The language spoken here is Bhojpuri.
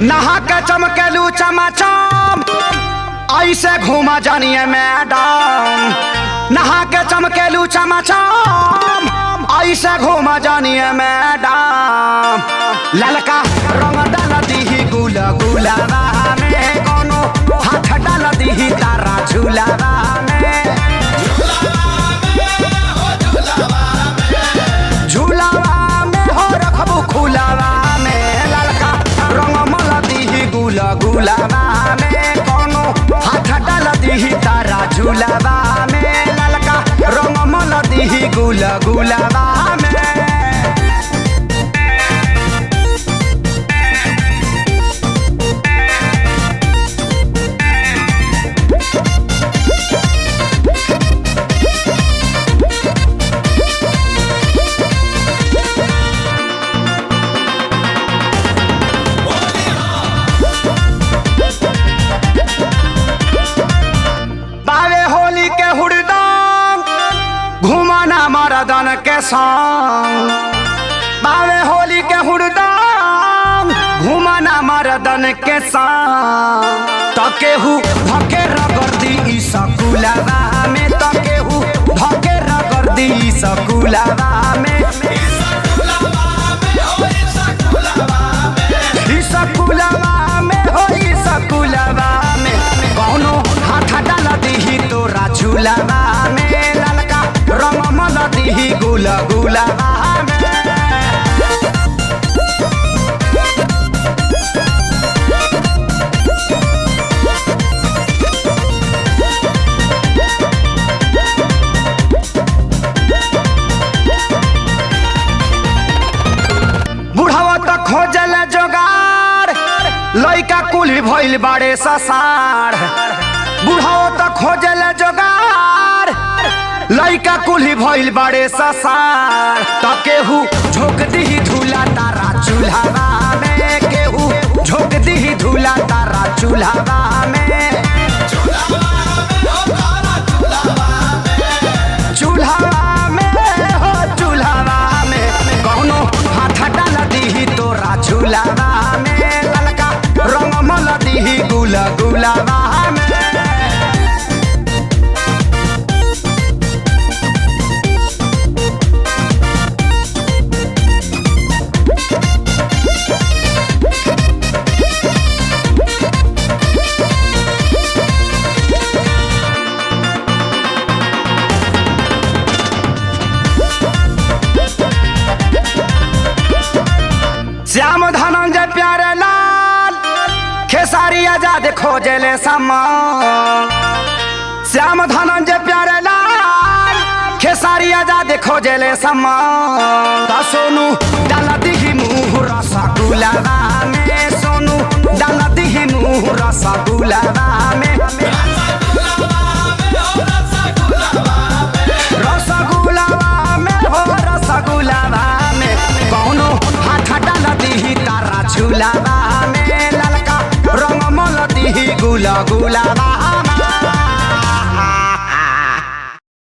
नहा के चमकेलू चमाचम ऐसे घूमा जानिए मैडम। नहा के चमकेलू चमाचम ऐसे घूमा जानिए मैडम। ललका रंग डाल दीही गुला गुलाबा में, कोनो हाथ डाल दीही तारा झूलाबा में। झूलाबा में हो रखबू खुलाबा में, ललका रंग मल दीही गुला गुलाबा में, कोनो हाथ डाल दीही तारा झूलाबा में। ललका रंग मल दीही गुला गुलाबा में। घुमाना मर्दन के संग बावे होली के हुड़दम, घुमाना मर्दन के संग। तकेहू धके रगड़ दी सकुलाबा में, तकेहू धके रगड़ दी सकुलाबा में। सकुलाबा में हो सकुलाबा में, कौनो हाथ डाल दीही तोरा झूलाबा में। ललका रंग मल दीही गुला गुलाबा में। बुढ़ावा तो खोजल जोगार, लइका कुली भइल बाड़े ससार। बुढ़ावा तो खोजल जोगार, लइका कुली भइल बाड़े ससार। त केहू झोंक दीही धूला तारा चूल्हावा में, केहू झोंक दीही धूला तारा चूल्हावा में। चूल्हावा में हो चूल्हावा में, कौनो हाथ डाल दीही तोरा झूलावा में। ललका रंग मल दीही गुला गुलाबा में। श्याम धनंजय प्यारे लाल खेसारी आजाद खोजले समान। श्याम धनंजय प्यारे लाल खेसारी आजाद खोजले समान। त सोनू डाल दीही मुँह रसगुलाबा में, सोनू डाल दीही मुँह रसगुलाबा में। रसगुलाबा में हो रसगुलाबा में, कौनो हाथ डाल दीही तारा झूलाबा में। ललका रंग मल दीही गुला गुलाबा